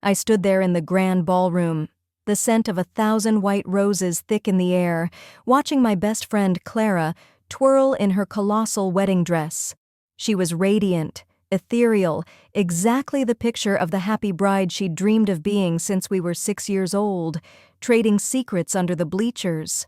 I stood there in the grand ballroom, the scent of 1,000 white roses thick in the air, watching my best friend Clara twirl in her colossal wedding dress. She was radiant, ethereal, exactly the picture of the happy bride she'd dreamed of being since we were 6 years old, trading secrets under the bleachers.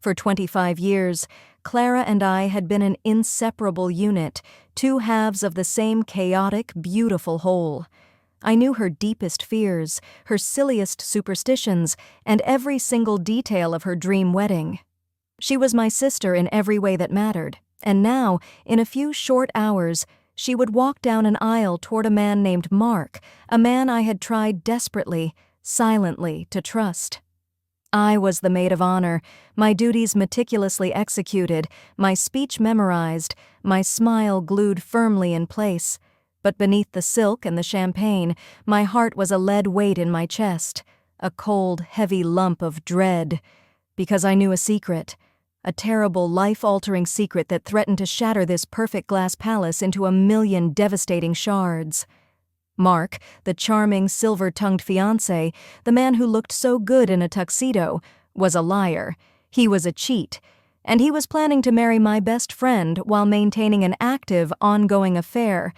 For 25 years, Clara and I had been an inseparable unit, two halves of the same chaotic, beautiful whole. I knew her deepest fears, her silliest superstitions, and every single detail of her dream wedding. She was my sister in every way that mattered, and now, in a few short hours, she would walk down an aisle toward a man named Mark, a man I had tried desperately, silently, to trust. I was the maid of honor, my duties meticulously executed, my speech memorized, my smile glued firmly in place. But beneath the silk and the champagne, my heart was a lead weight in my chest, a cold, heavy lump of dread. Because I knew a secret, a terrible, life-altering secret that threatened to shatter this perfect glass palace into a million devastating shards. Mark, the charming, silver-tongued fiancé, the man who looked so good in a tuxedo, was a liar. He was a cheat. And he was planning to marry my best friend while maintaining an active, ongoing affair.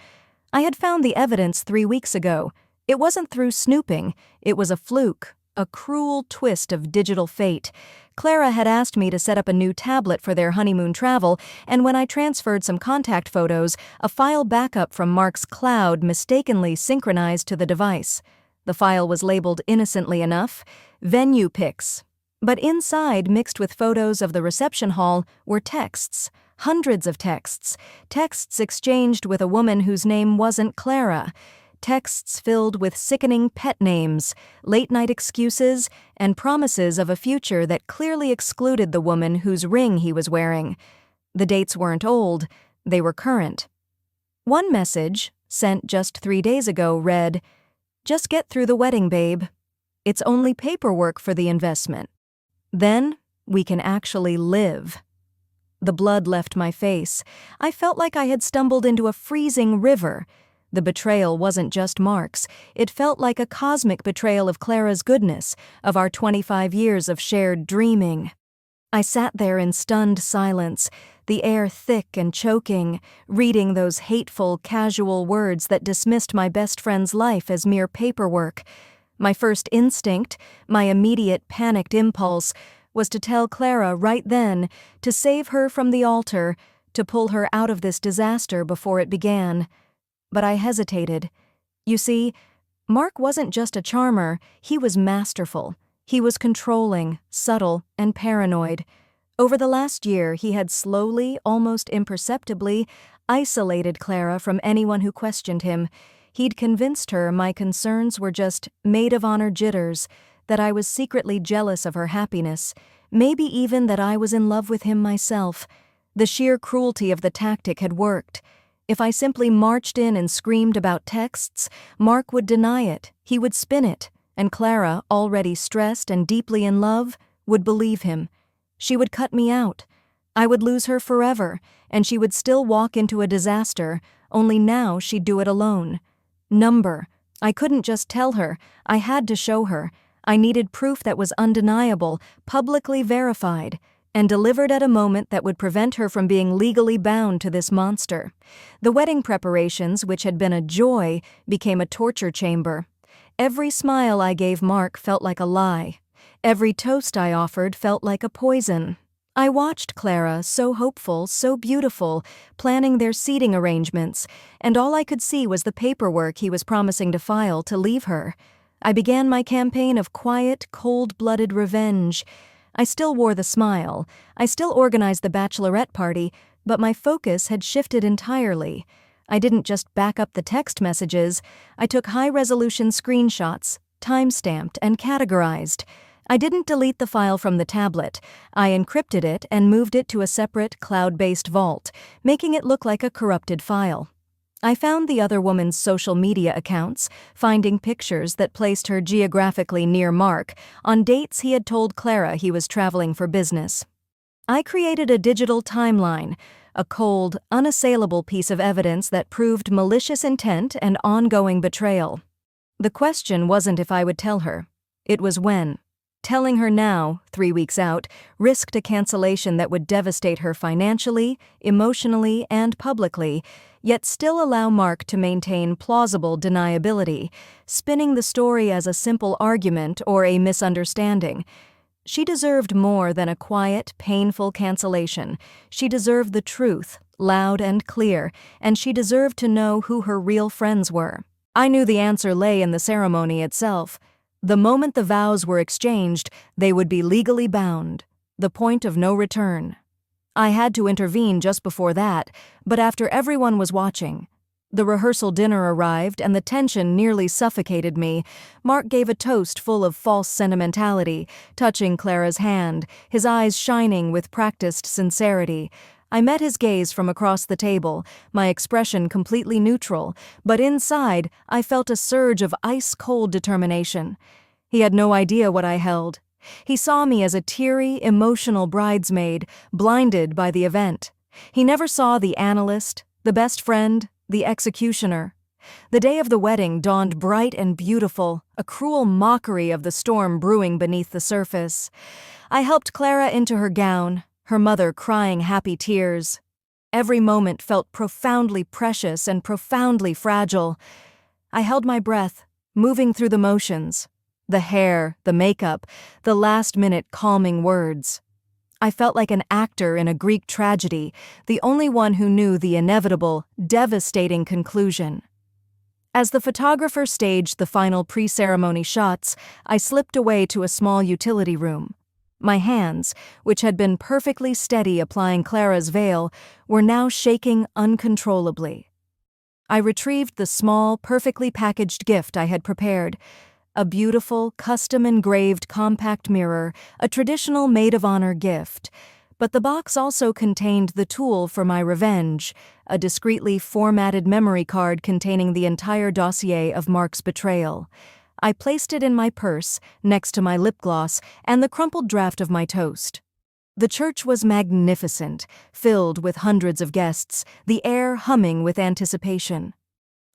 I had found the evidence 3 weeks ago. It wasn't through snooping. It was a fluke, a cruel twist of digital fate. Clara had asked me to set up a new tablet for their honeymoon travel, and when I transferred some contact photos, a file backup from Mark's cloud mistakenly synchronized to the device. The file was labeled innocently enough, venue pics. But inside, mixed with photos of the reception hall, were texts. Hundreds of texts. Texts exchanged with a woman whose name wasn't Clara. Texts filled with sickening pet names, late-night excuses, and promises of a future that clearly excluded the woman whose ring he was wearing. The dates weren't old, they were current. One message, sent just 3 days ago, read, "Just get through the wedding, babe. It's only paperwork for the investment. Then we can actually live." The blood left my face. I felt like I had stumbled into a freezing river. The betrayal wasn't just Mark's. It felt like a cosmic betrayal of Clara's goodness, of our 25 years of shared dreaming. I sat there in stunned silence, the air thick and choking, reading those hateful, casual words that dismissed my best friend's life as mere paperwork. My first instinct, my immediate panicked impulse, was to tell Clara right then, to save her from the altar, to pull her out of this disaster before it began. But I hesitated. You see, Mark wasn't just a charmer, he was masterful. He was controlling, subtle, and paranoid. Over the last year, he had slowly, almost imperceptibly, isolated Clara from anyone who questioned him. He'd convinced her my concerns were just maid of honor jitters, that I was secretly jealous of her happiness, maybe even that I was in love with him myself. The sheer cruelty of the tactic had worked. If I simply marched in and screamed about texts, Mark would deny it, he would spin it, and Clara, already stressed and deeply in love, would believe him. She would cut me out. I would lose her forever, and she would still walk into a disaster, only now she'd do it alone. Number. I couldn't just tell her, I had to show her. I needed proof that was undeniable, publicly verified, and delivered at a moment that would prevent her from being legally bound to this monster. The wedding preparations, which had been a joy, became a torture chamber. Every smile I gave Mark felt like a lie. Every toast I offered felt like a poison. I watched Clara, so hopeful, so beautiful, planning their seating arrangements, and all I could see was the paperwork he was promising to file to leave her. I began my campaign of quiet, cold-blooded revenge. I still wore the smile. I still organized the bachelorette party, but my focus had shifted entirely. I didn't just back up the text messages. I took high-resolution screenshots, time-stamped and categorized. I didn't delete the file from the tablet. I encrypted it and moved it to a separate, cloud-based vault, making it look like a corrupted file. I found the other woman's social media accounts, finding pictures that placed her geographically near Mark, on dates he had told Clara he was traveling for business. I created a digital timeline, a cold, unassailable piece of evidence that proved malicious intent and ongoing betrayal. The question wasn't if I would tell her. It was when. Telling her now, 3 weeks out, risked a cancellation that would devastate her financially, emotionally, and publicly, yet still allow Mark to maintain plausible deniability, spinning the story as a simple argument or a misunderstanding. She deserved more than a quiet, painful cancellation. She deserved the truth, loud and clear, and she deserved to know who her real friends were. I knew the answer lay in the ceremony itself. The moment the vows were exchanged, they would be legally bound. The point of no return. I had to intervene just before that, but after everyone was watching. The rehearsal dinner arrived and the tension nearly suffocated me. Mark gave a toast full of false sentimentality, touching Clara's hand, his eyes shining with practiced sincerity. I met his gaze from across the table, my expression completely neutral, but inside I felt a surge of ice-cold determination. He had no idea what I held. He saw me as a teary, emotional bridesmaid, blinded by the event. He never saw the analyst, the best friend, the executioner. The day of the wedding dawned bright and beautiful, a cruel mockery of the storm brewing beneath the surface. I helped Clara into her gown, her mother crying happy tears. Every moment felt profoundly precious and profoundly fragile. I held my breath, moving through the motions. The hair, the makeup, the last-minute calming words. I felt like an actor in a Greek tragedy, the only one who knew the inevitable, devastating conclusion. As the photographer staged the final pre-ceremony shots, I slipped away to a small utility room. My hands, which had been perfectly steady applying Clara's veil, were now shaking uncontrollably. I retrieved the small, perfectly packaged gift I had prepared, a beautiful, custom-engraved compact mirror, a traditional Maid of Honor gift. But the box also contained the tool for my revenge, a discreetly formatted memory card containing the entire dossier of Mark's betrayal. I placed it in my purse, next to my lip gloss and the crumpled draft of my toast. The church was magnificent, filled with hundreds of guests, the air humming with anticipation.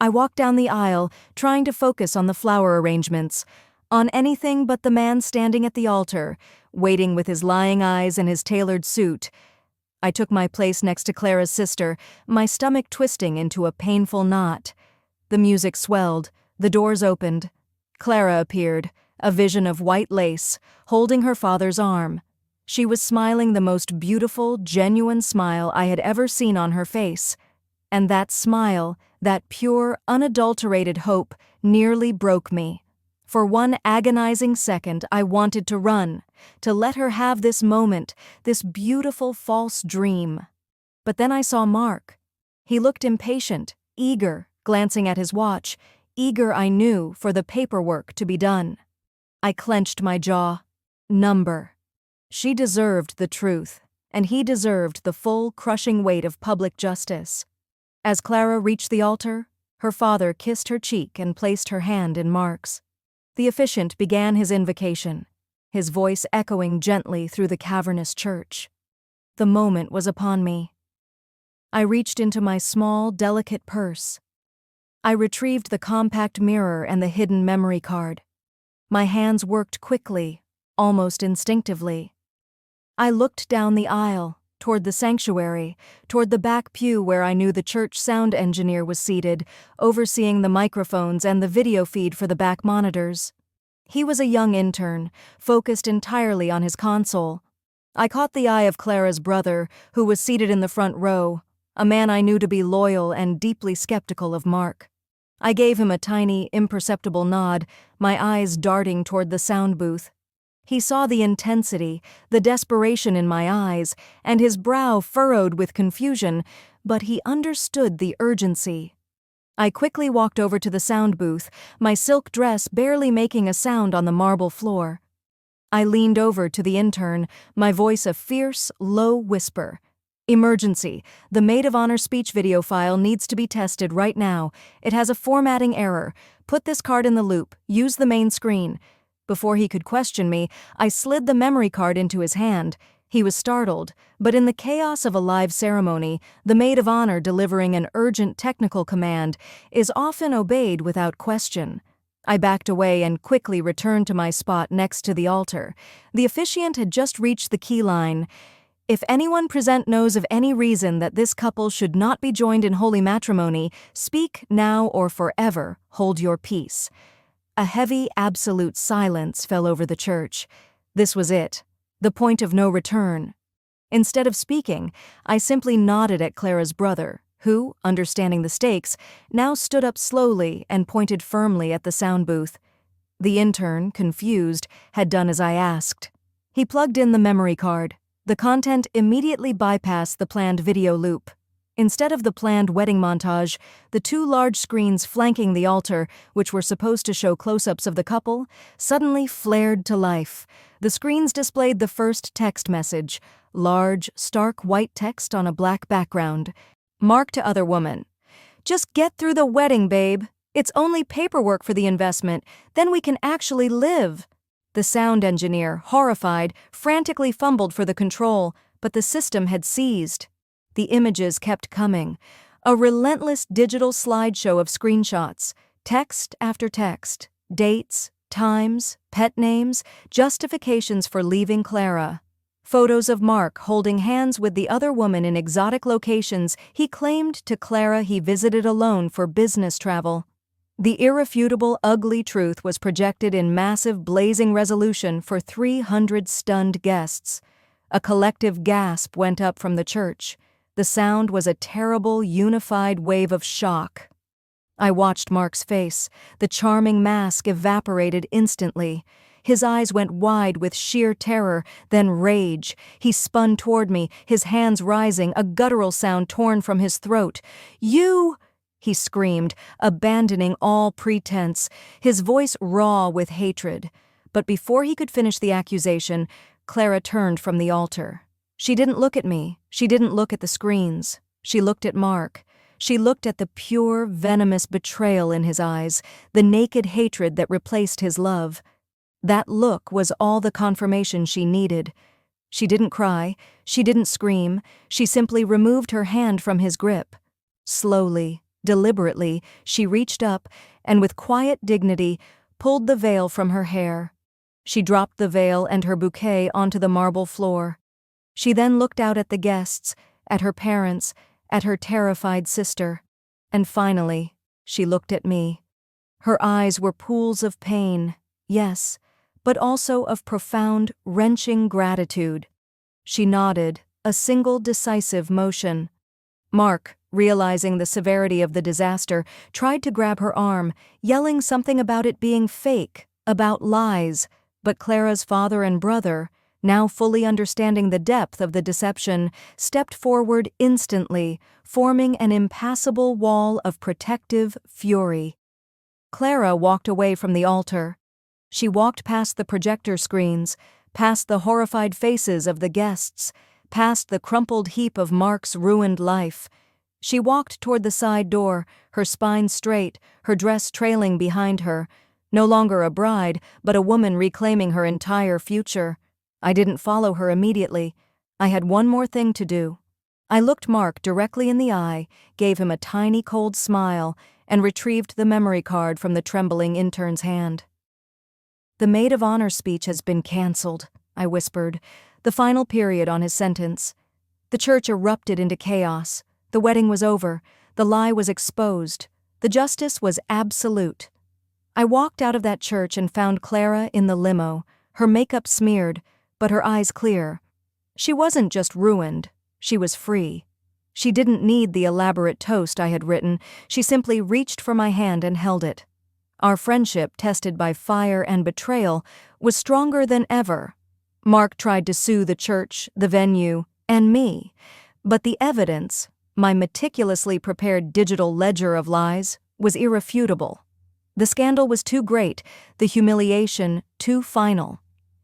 I walked down the aisle, trying to focus on the flower arrangements, on anything but the man standing at the altar, waiting with his lying eyes and his tailored suit. I took my place next to Clara's sister, my stomach twisting into a painful knot. The music swelled, the doors opened. Clara appeared, a vision of white lace, holding her father's arm. She was smiling the most beautiful, genuine smile I had ever seen on her face. And that smile, that pure, unadulterated hope, nearly broke me. For one agonizing second, I wanted to run, to let her have this moment, this beautiful false dream. But then I saw Mark. He looked impatient, eager, glancing at his watch, eager, I knew, for the paperwork to be done. I clenched my jaw. Number. She deserved the truth, and he deserved the full, crushing weight of public justice. As Clara reached the altar, her father kissed her cheek and placed her hand in Mark's. The officiant began his invocation, his voice echoing gently through the cavernous church. The moment was upon me. I reached into my small, delicate purse. I retrieved the compact mirror and the hidden memory card. My hands worked quickly, almost instinctively. I looked down the aisle, toward the sanctuary, toward the back pew where I knew the church sound engineer was seated, overseeing the microphones and the video feed for the back monitors. He was a young intern, focused entirely on his console. I caught the eye of Clara's brother, who was seated in the front row, a man I knew to be loyal and deeply skeptical of Mark. I gave him a tiny, imperceptible nod, my eyes darting toward the sound booth. He saw the intensity, the desperation in my eyes, and his brow furrowed with confusion, but he understood the urgency. I quickly walked over to the sound booth, my silk dress barely making a sound on the marble floor. I leaned over to the intern, my voice a fierce, low whisper. Emergency. The Maid of Honor speech video file needs to be tested right now. It has a formatting error. Put this card in the loop. Use the main screen. Before he could question me, I slid the memory card into his hand. He was startled, but in the chaos of a live ceremony, the Maid of Honor delivering an urgent technical command is often obeyed without question. I backed away and quickly returned to my spot next to the altar. The officiant had just reached the key line. If anyone present knows of any reason that this couple should not be joined in holy matrimony, speak now or forever hold your peace. A heavy, absolute silence fell over the church. This was it, the point of no return. Instead of speaking, I simply nodded at Clara's brother, who, understanding the stakes, now stood up slowly and pointed firmly at the sound booth. The intern, confused, had done as I asked. He plugged in the memory card. The content immediately bypassed the planned video loop. Instead of the planned wedding montage, the two large screens flanking the altar, which were supposed to show close-ups of the couple, suddenly flared to life. The screens displayed the first text message, large, stark white text on a black background. Mark to other woman. Just get through the wedding, babe. It's only paperwork for the investment. Then we can actually live. The sound engineer, horrified, frantically fumbled for the control, but the system had seized. The images kept coming. A relentless digital slideshow of screenshots, text after text, dates, times, pet names, justifications for leaving Clara. Photos of Mark holding hands with the other woman in exotic locations he claimed to Clara he visited alone for business travel. The irrefutable, ugly truth was projected in massive, blazing resolution for 300 stunned guests. A collective gasp went up from the church. The sound was a terrible, unified wave of shock. I watched Mark's face. The charming mask evaporated instantly. His eyes went wide with sheer terror, then rage. He spun toward me, his hands rising, a guttural sound torn from his throat. "You!" he screamed, abandoning all pretense, his voice raw with hatred. But before he could finish the accusation, Clara turned from the altar. She didn't look at me. She didn't look at the screens. She looked at Mark. She looked at the pure, venomous betrayal in his eyes, the naked hatred that replaced his love. That look was all the confirmation she needed. She didn't cry. She didn't scream. She simply removed her hand from his grip. Slowly, deliberately, she reached up and with quiet dignity pulled the veil from her hair. She dropped the veil and her bouquet onto the marble floor. She then looked out at the guests, at her parents, at her terrified sister. And finally, she looked at me. Her eyes were pools of pain, yes, but also of profound, wrenching gratitude. She nodded, a single decisive motion. Mark, realizing the severity of the disaster, tried to grab her arm, yelling something about it being fake, about lies, but Clara's father and brother, now fully understanding the depth of the deception, stepped forward instantly, forming an impassable wall of protective fury. Clara walked away from the altar. She walked past the projector screens, past the horrified faces of the guests, past the crumpled heap of Mark's ruined life. She walked toward the side door, her spine straight, her dress trailing behind her, no longer a bride, but a woman reclaiming her entire future. I didn't follow her immediately. I had one more thing to do. I looked Mark directly in the eye, gave him a tiny cold smile, and retrieved the memory card from the trembling intern's hand. "The Maid of Honor speech has been cancelled," I whispered, the final period on his sentence. The church erupted into chaos. The wedding was over. The lie was exposed. The justice was absolute. I walked out of that church and found Clara in the limo, her makeup smeared, but her eyes clear. She wasn't just ruined. She was free. She didn't need the elaborate toast I had written. She simply reached for my hand and held it. Our friendship, tested by fire and betrayal, was stronger than ever. Mark tried to sue the church, the venue, and me. But the evidence, my meticulously prepared digital ledger of lies, was irrefutable. The scandal was too great, the humiliation too final.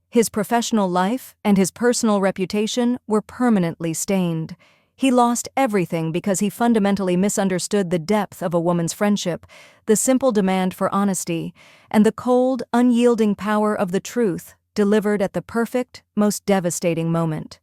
His professional life and his personal reputation were permanently stained. He lost everything because he fundamentally misunderstood the depth of a woman's friendship, the simple demand for honesty, and the cold, unyielding power of the truth delivered at the perfect, most devastating moment.